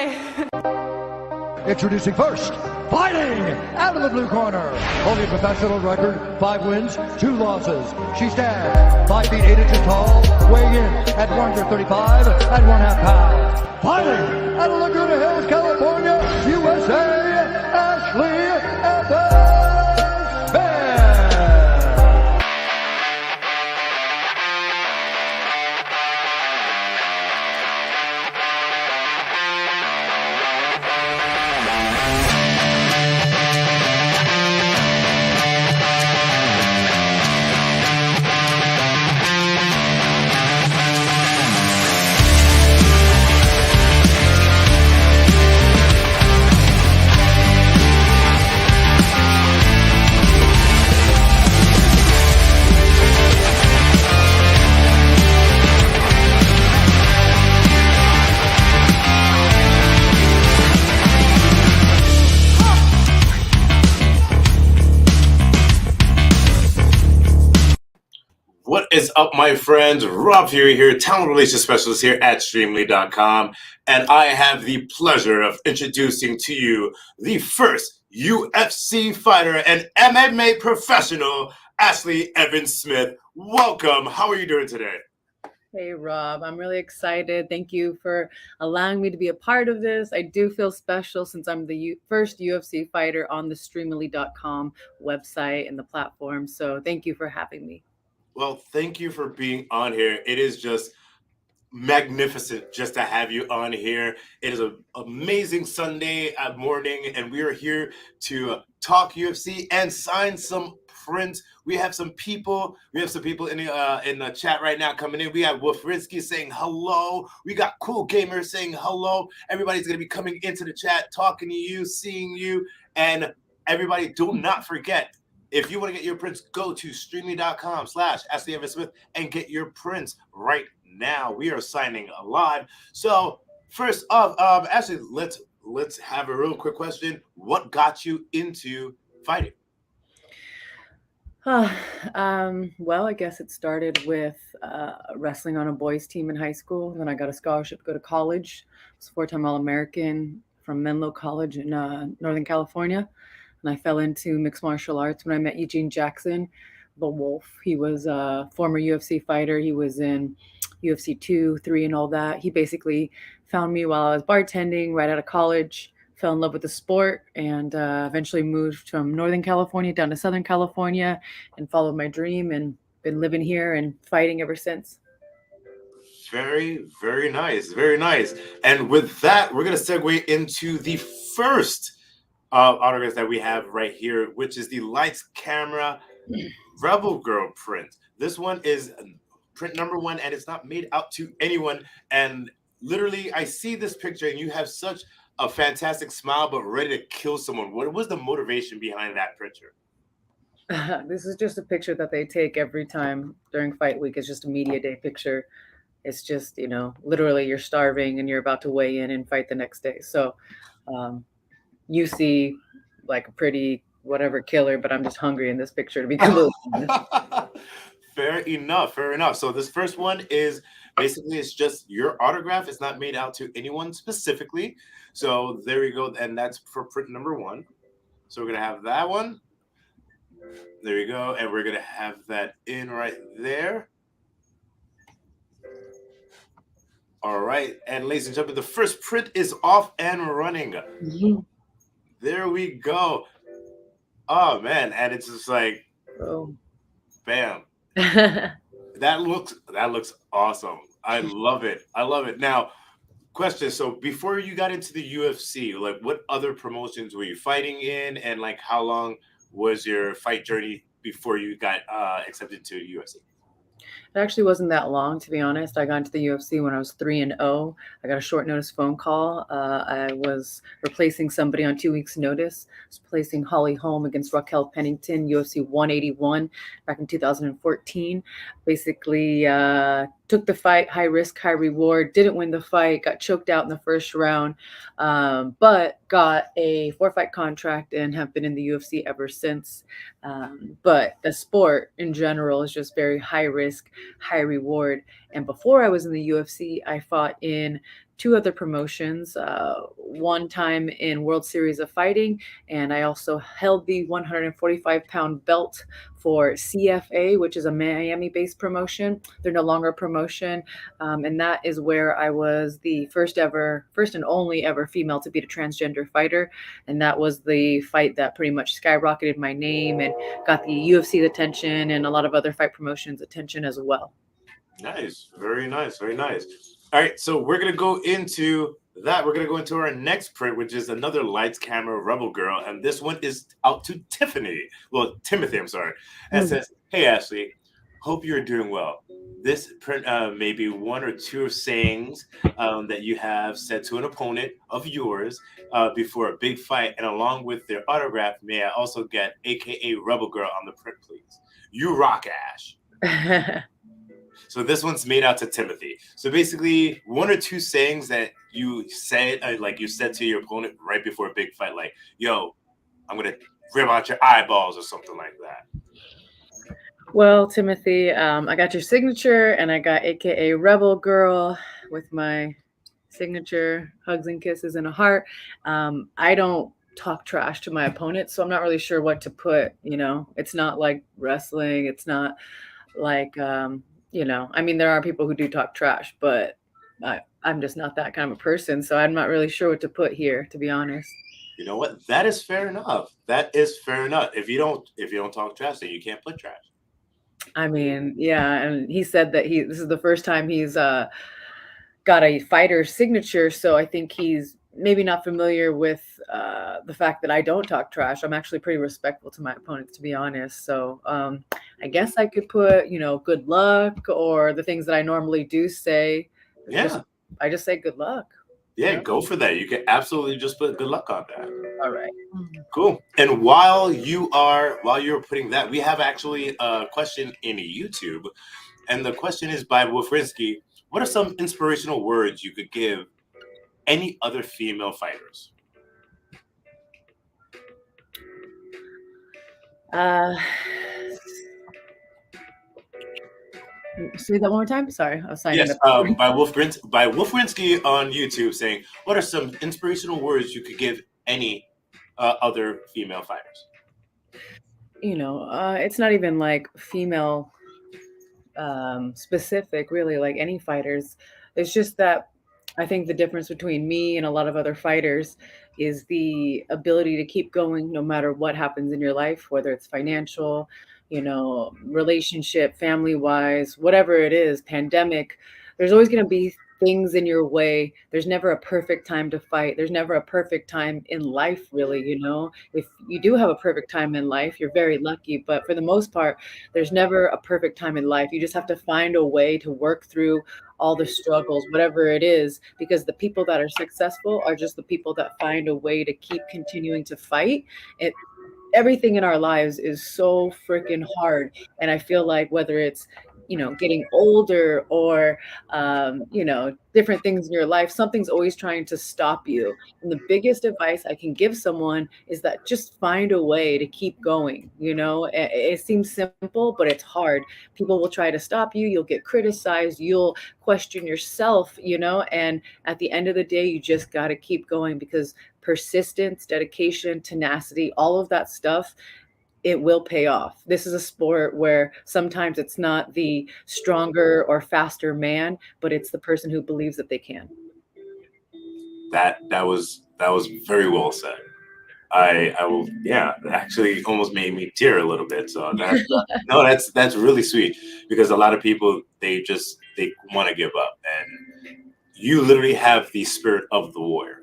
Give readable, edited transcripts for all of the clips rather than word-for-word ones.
Hi. Introducing first, fighting out of the blue corner, holding a professional record, 5 wins, 2 losses. She stands 5 feet 8 inches tall, weighing in at 135 and 1/2 pounds. Fighting out of Laguna Hills, California, USA, Ashlee Evans. What is up, my friends? Rob Fury here, talent relations specialist here at Streamily.com, and I have the pleasure of introducing to you the first UFC fighter and MMA professional, Ashlee Evans Smith. Welcome. How are you doing today? Hey, Rob. I'm really excited. Thank you for allowing me to be a part of this. I do feel special since I'm the first UFC fighter on the Streamily.com website and the platform. So thank you for having me. Well, thank you for being on here. It is just magnificent just to have you on here. It is an amazing Sunday morning, and we are here to talk UFC and sign some prints. We have some people in the chat right now coming in. We have Wolfrinsky saying hello. We got Cool Gamer saying hello. Everybody's going to be coming into the chat, talking to you, seeing you, and everybody, do not forget, if you want to get your prints, go to streamly.com/Ashlee Evans Smith and get your prints right now. We are signing live. So first off, Ashlee, let's have a real quick question. What got you into fighting? Well, I guess it started with wrestling on a boys' team in high school. Then I got a scholarship to go to college. I was a 4-time All-American from Menlo College in Northern California. And I fell into mixed martial arts when I met Eugene Jackson, the Wolf. He was a former UFC fighter. He was in UFC 2, 3, and all that. He basically found me while I was bartending right out of college, fell in love with the sport, and eventually moved from Northern California down to Southern California and followed my dream and been living here and fighting ever since. Very, very nice. Very nice. And with that, we're going to segue into the first autographs that we have right here, which is the Lights Camera Rebel Girl print. This one is print number 1, and it's not made out to anyone. And literally, I see this picture, and you have such a fantastic smile, but ready to kill someone. What was the motivation behind that picture? This is just a picture that they take every time during fight week. It's just a media day picture. It's just, literally you're starving and you're about to weigh in and fight the next day. So, you see like a pretty whatever killer, but I'm just hungry in this picture to be completely honest. Fair enough. So this first one is basically, it's just your autograph. It's not made out to anyone specifically. So there we go. And that's for print number 1. So we're going to have that one. There we go. And we're going to have that in right there. All right. And ladies and gentlemen, the first print is off and running. Mm-hmm. There we go. Oh man, and it's just like, bam. That looks awesome. I love it. Now, question. So before you got into the UFC, like what other promotions were you fighting in, and like how long was your fight journey before you got accepted to UFC? It actually wasn't that long, to be honest. I got into the UFC when I was 3-0. I got a short notice phone call. I was replacing somebody on 2 weeks' notice. I was placing Holly Holm against Raquel Pennington, UFC 181, back in 2014. Basically, took the fight, high risk, high reward, didn't win the fight, got choked out in the first round, but got a 4-fight contract and have been in the UFC ever since. But the sport in general is just very high risk, high reward. And before I was in the UFC, I fought in two other promotions. One time in World Series of Fighting, and I also held the 145-pound belt for CFA, which is a Miami-based promotion. They're no longer a promotion, and that is where I was the first and only ever female to beat a transgender fighter, and that was the fight that pretty much skyrocketed my name and got the UFC's attention and a lot of other fight promotions' attention as well. Nice. Very nice. Very nice. All right. So we're going to go into that. We're going to go into our next print, which is another Lights Camera Rebel Girl. And this one is out to Timothy, I'm sorry. And says, "Hey, Ashlee, hope you're doing well. This print may be one or two sayings that you have said to an opponent of yours before a big fight. And along with their autograph, may I also get AKA Rebel Girl on the print, please? You rock, Ash." So this one's made out to Timothy. So basically, one or two sayings that you said, like you said to your opponent right before a big fight, like, "Yo, I'm going to rip out your eyeballs," or something like that. Well, Timothy, I got your signature, and I got AKA Rebel Girl with my signature, hugs and kisses and a heart. I don't talk trash to my opponent, so I'm not really sure what to put. It's not like wrestling. It's not like, I mean, there are people who do talk trash, but I'm just not that kind of a person, so I'm not really sure what to put here, to be honest. You know what? That is fair enough. That is fair enough. If you don't talk trash, then you can't put trash. I mean, yeah, and he said that this is the first time he's got a fighter signature, so I think he's maybe not familiar with the fact that I don't talk trash. I'm actually pretty respectful to my opponents, to be honest. So I guess I could put, good luck, or the things that I normally do say. Yeah. I just say good luck. Yeah, go for that. You can absolutely just put good luck on that. All right. Cool. And while you're putting that, we have actually a question in YouTube. And the question is by Wolfrinsky. What are some inspirational words you could give any other female fighters? Say that one more time. Sorry, I was signing yes, up. by Wolfrinsky on YouTube, saying, "What are some inspirational words you could give any other female fighters?" It's not even like female specific, really, like any fighters. It's just that I think the difference between me and a lot of other fighters is the ability to keep going no matter what happens in your life, whether it's financial, relationship, family wise, whatever it is, pandemic. There's always going to be things in your way. There's never a perfect time to fight. There's never a perfect time in life, really. If you do have a perfect time in life, you're very lucky. But for the most part, there's never a perfect time in life. You just have to find a way to work through all the struggles, whatever it is, because the people that are successful are just the people that find a way to keep continuing to fight. Everything in our lives is so freaking hard. And I feel like whether it's, getting older or, different things in your life, something's always trying to stop you. And the biggest advice I can give someone is that just find a way to keep going. It seems simple, but it's hard. People will try to stop you. You'll get criticized. You'll question yourself, and at the end of the day, you just got to keep going, because persistence, dedication, tenacity, all of that stuff, it will pay off. This is a sport where sometimes it's not the stronger or faster man, but it's the person who believes that they can. That was very well said. I will, yeah, actually almost made me tear a little bit. So that's really sweet, because a lot of people, they want to give up, and you literally have the spirit of the warrior.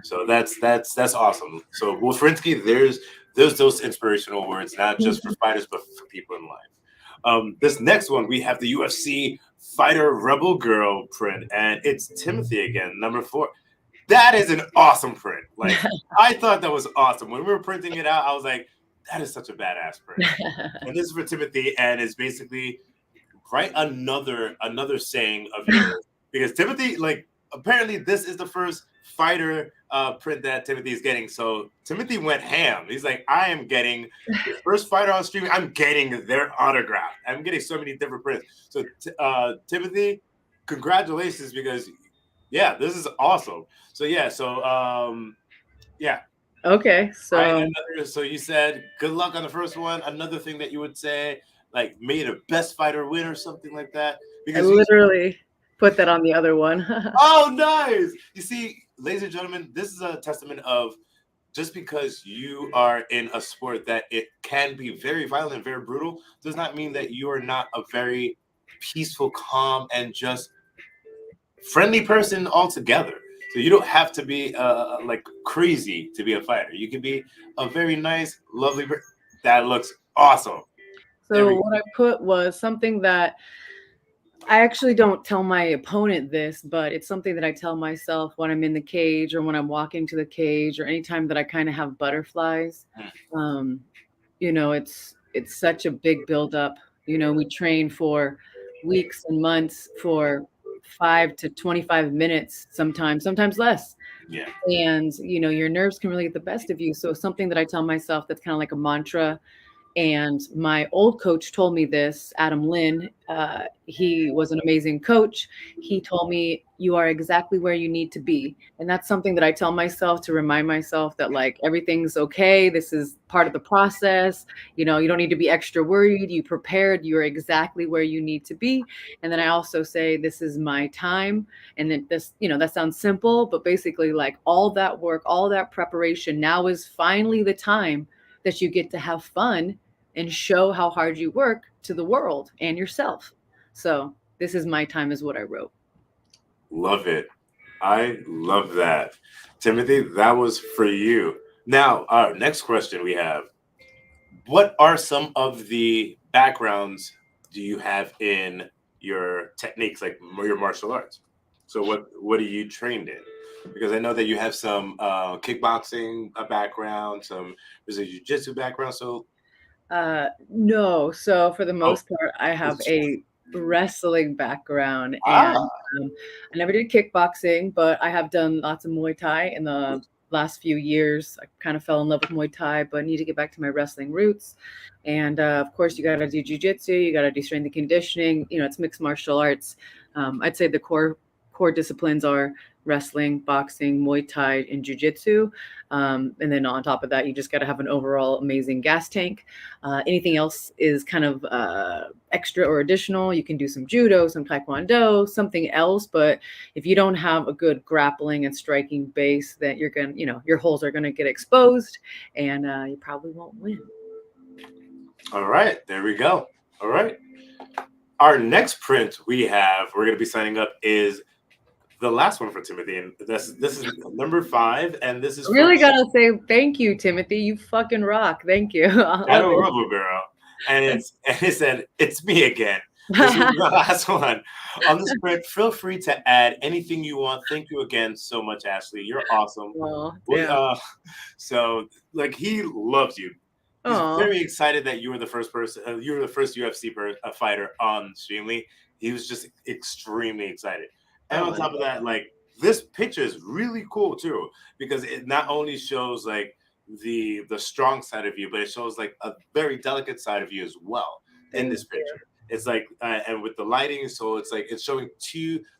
So that's awesome. So Wolfrinsky, there's those inspirational words, not just for fighters, but for people in life. This next one, we have the UFC Fighter Rebel Girl print, and it's Timothy again, number 4. That is an awesome print. Like, I thought that was awesome. When we were printing it out, I was like, that is such a badass print. And this is for Timothy, and it's basically write another saying of yours. Because Timothy, like, apparently this is the first fighter print that Timothy is getting. So Timothy went ham. He's like, I am getting the first fighter on stream. I'm getting their autograph. I'm getting so many different prints. So Timothy, congratulations, because Yeah, this is awesome. So yeah, yeah. Okay, so So you said good luck on the first one. Another thing that you would say, like, may the best fighter win or something like that, I because you. literally put that on the other one. Oh, nice. You see, ladies and gentlemen, this is a testament of just because you are in a sport that it can be very violent, very brutal, does not mean that you are not a very peaceful, calm, and just friendly person altogether. So you don't have to be like crazy to be a fighter. You can be a very nice, lovely. That looks awesome. There So we what I put was something that I actually don't tell my opponent this, but it's something that I tell myself when I'm in the cage or when I'm walking to the cage or anytime that I kind of have butterflies. Um, it's such a big buildup. We train for weeks and months for 5 to 25 minutes, sometimes less. Yeah. And your nerves can really get the best of you. So something that I tell myself that's kind of like a mantra, and my old coach told me this, Adam Lynn. He was an amazing coach. He told me, you are exactly where you need to be. And that's something that I tell myself to remind myself that, like, everything's okay. This is part of the process. You don't need to be extra worried. You prepared. You're exactly where you need to be. And then I also say, this is my time. And then that sounds simple, but basically, like, all that work, all that preparation, now is finally the time that you get to have fun and show how hard you work to the world and yourself. So this is my time is what I wrote. Love it. I love that. Timothy, that was for you. Now, our next question we have, what are some of the backgrounds do you have in your techniques, like your martial arts? So what are you trained in? Because I know that you have some kickboxing background, there's a jiu-jitsu background. So No. So for the oh, most part, I have it's- a wrestling background, and ah, I never did kickboxing, but I have done lots of Muay Thai in the last few years. I kind of fell in love with Muay Thai, but need to get back to my wrestling roots. And of course, you got to do jiu-jitsu, you got to do strength and conditioning. It's mixed martial arts. I'd say the core disciplines are wrestling, boxing, Muay Thai, and jiu-jitsu. And then on top of that, you just got to have an overall amazing gas tank. Anything else is kind of extra or additional. You can do some judo, some taekwondo, something else. But if you don't have a good grappling and striking base, then your holes are going to get exposed, and you probably won't win. all right, there we go. All right. Our next print we're going to be signing up is the last one for Timothy, and this is number 5, and this is Really gotta say thank you, Timothy. You fucking rock. Thank you. I don't love it, girl. And it said, "It's me again." This is the last one on the script. Feel free to add anything you want. Thank you again so much, Ashlee. You're awesome. Oh, yeah. So like he loves you. He's Aw. very excited that you were the first person. You were the first UFC fighter on Streamily. He was just extremely excited. And on top of that, like this picture is really cool too, because it not only shows like the strong side of you, but it shows like a very delicate side of you as well in this picture. It's like and with the lighting, so it's like it's showing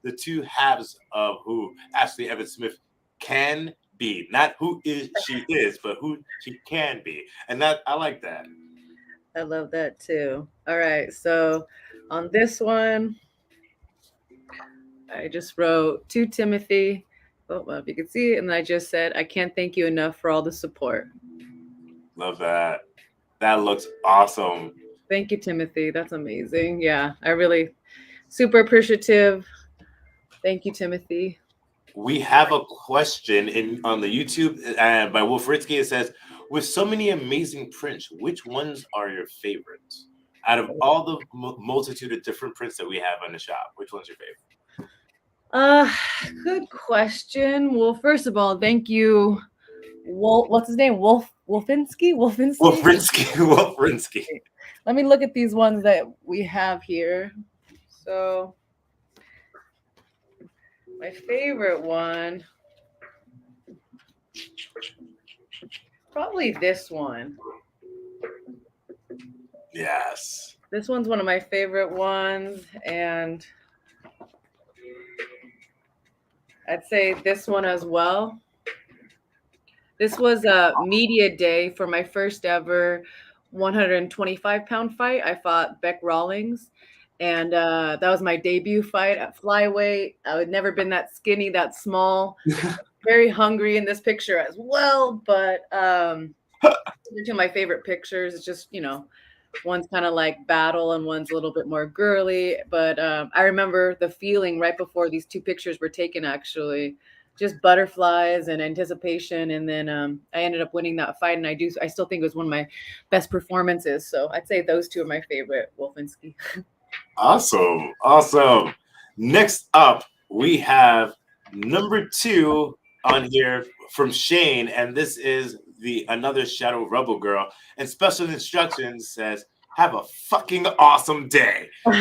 the two halves of who Ashlee Evans Smith can be, not who she is, but who she can be, and that I like that. I love that too. All right, so on this one, I just wrote to Timothy. Oh, well, if you can see it, and I just said, I can't thank you enough for all the support. Love that. That looks awesome. Thank you, Timothy. That's amazing. Yeah, I really super appreciative. Thank you, Timothy. We have a question on the YouTube by Wolf Ritzky. It says, with so many amazing prints, which ones are your favorites? Out of all the multitude of different prints that we have on the shop, which one's your favorite? Good question. Well, first of all, thank you. What's his name? Wolfinsky? Wolf-Rinsky. Let me look at these ones that we have here. So my favorite one, probably this one. Yes. This one's one of my favorite ones, and I'd say this one as well. This was a media day for my first ever 125-pound fight. I fought Beck Rawlings, and that was my debut fight at flyweight. I had never been that skinny, that small. Very hungry in this picture as well, but two of my favorite pictures. It's just, one's kind of like battle and one's a little bit more girly. But I remember the feeling right before these two pictures were taken, actually, just butterflies and anticipation. And then I ended up winning that fight, and I still think it was one of my best performances. So I'd say those two are my favorite, Wolfinski. Awesome. Next up, we have number 2 on here from Shane, and this is another Shadow Rebel girl. And special instructions says, "Have a fucking awesome day." You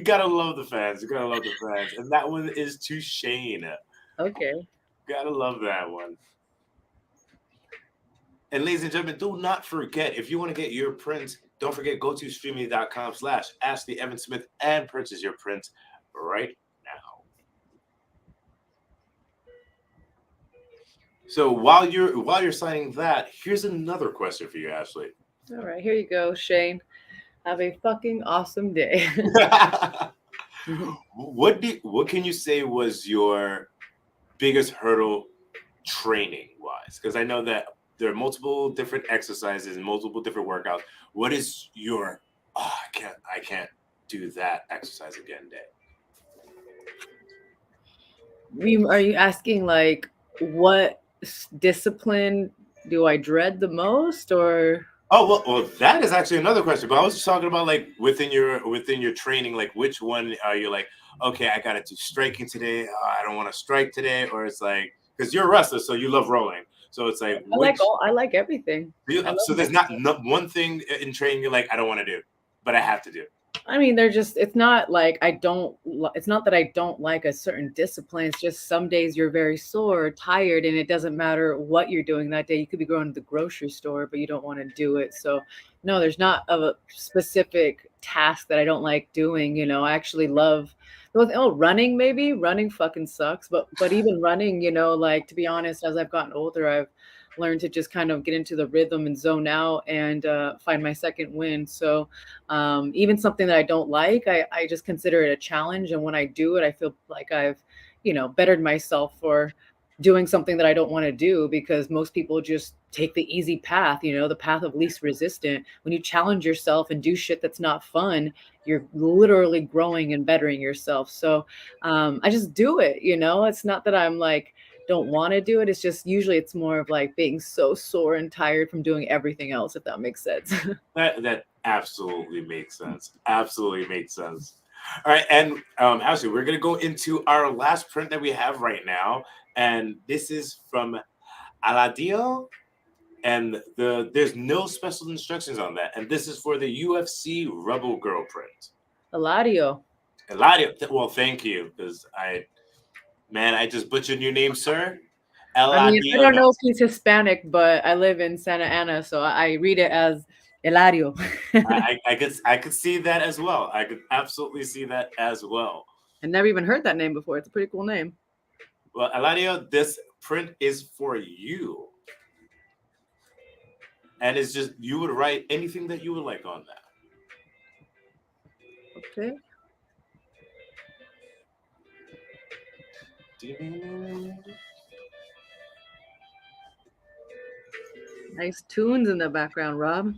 gotta love the fans. And that one is to Shane. Okay. Gotta love that one. And ladies and gentlemen, do not forget, if you want to get your prints, don't forget, go to streamily.com/Ashlee Evan Smith and purchase your prints right now. So while you're signing that, here's another question for you, Ashlee. All right, here you go, Shane. Have a fucking awesome day. What can you say was your biggest hurdle training wise? Because I know that there are multiple different exercises and multiple different workouts. What is your I can't do that exercise again day? Are you asking like what discipline do I dread the most, or? Oh well, that is actually another question. But I was just talking about like within your training, like which one are you like? Okay, I got to do striking today. I don't want to strike today, or it's like because you're a wrestler, so you love rolling. So it's like I like everything. So there's not one thing in training you're like I don't want to do, but I have to do. I mean, it's not like it's not that I don't like a certain discipline. It's just some days you're very sore, tired, and it doesn't matter what you're doing that day. You could be going to the grocery store, but you don't want to do it. So no, there's not a specific task that I don't like doing. I actually love, running maybe. Running fucking sucks. But even running, like, to be honest, as I've gotten older, I've learned to just kind of get into the rhythm and zone out and find my second win. So even something that I don't like, I just consider it a challenge. And when I do it, I feel like I've, bettered myself for doing something that I don't want to do, because most people just take the easy path, the path of least resistance. When you challenge yourself and do shit that's not fun, you're literally growing and bettering yourself. So I just do it, it's not that I'm like, don't want to do it. It's just usually it's more of like being so sore and tired from doing everything else, if that makes sense. That absolutely makes sense. Absolutely makes sense. All right, and Ashlee, we're gonna go into our last print that we have right now, and this is from Eladio, and there's no special instructions on that, and this is for the UFC Rebel Girl print. Eladio. Well, thank you, because I just butchered your name, sir. I don't know if he's Hispanic, but I live in Santa Ana, so I read it as Eladio. I could see that as well. I could absolutely see that as well. I never even heard that name before. It's a pretty cool name. Well, Eladio, this print is for you. And it's just, you would write anything that you would like on that. Okay. Nice tunes in the background, Rob.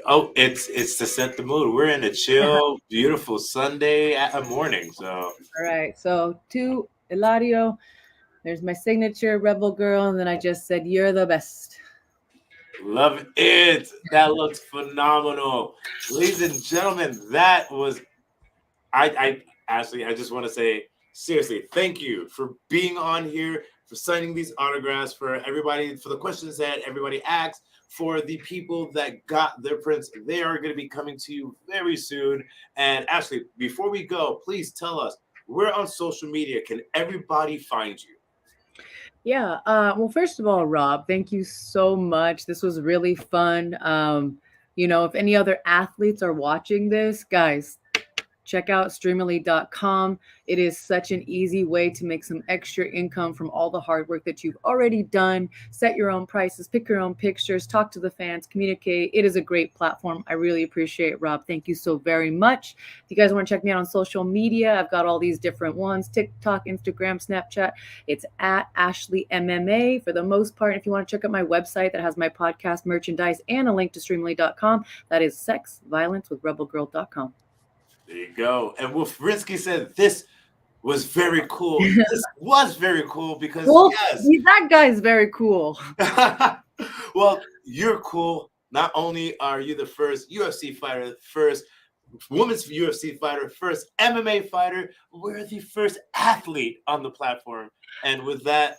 Oh, it's to set the mood. We're in a chill, beautiful Sunday morning. So all right. So to Eladio, there's my signature Rebel Girl, and then I just said, "You're the best." Love it. That looks phenomenal. Ladies and gentlemen, that was Ashlee, I just want to say seriously, thank you for being on here, for signing these autographs, for everybody, for the questions that everybody asked, for the people that got their prints. They are going to be coming to you very soon. And Ashlee, before we go, please tell us, where on social media can everybody find you? Yeah. Well, first of all, Rob, thank you so much. This was really fun. If any other athletes are watching this, guys, check out Streamily.com. It is such an easy way to make some extra income from all the hard work that you've already done. Set your own prices, pick your own pictures, talk to the fans, communicate. It is a great platform. I really appreciate it, Rob. Thank you so very much. If you guys want to check me out on social media, I've got all these different ones: TikTok, Instagram, Snapchat. It's at Ashlee MMA for the most part. If you want to check out my website that has my podcast, merchandise, and a link to Streamily.com, that is sexviolencewithrebelgirl.com. There you go. And Wolf Rinsky said this was very cool. This was very cool because yes, that guy's very cool. Well, you're cool. Not only are you the first UFC fighter, first women's UFC fighter, first MMA fighter, we're the first athlete on the platform. And with that,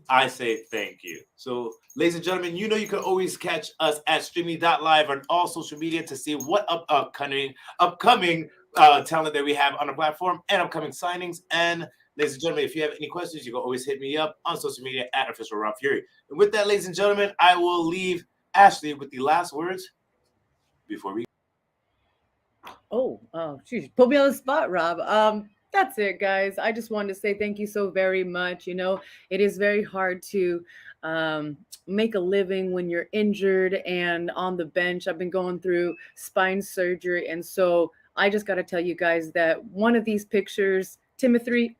I say thank you. So, ladies and gentlemen, you know you can always catch us at Streamily.live on all social media to see what upcoming talent that we have on the platform and upcoming signings. And ladies and gentlemen, if you have any questions, you can always hit me up on social media at Official Rob Fury. And with that, ladies and gentlemen, I will leave Ashlee with the last words before we. Oh, geez, put me on the spot, Rob. That's it, guys. I just wanted to say thank you so very much. You know, it is very hard to make a living when you're injured and on the bench. I've been going through spine surgery, and so I just got to tell you guys that one of these pictures, Timothy,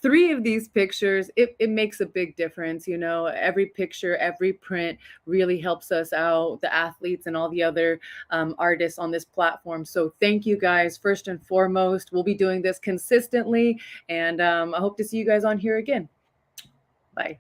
3 of these pictures, it makes a big difference. You know, every picture, every print really helps us out, the athletes and all the other artists on this platform. So thank you guys. First and foremost, we'll be doing this consistently, and I hope to see you guys on here again. Bye.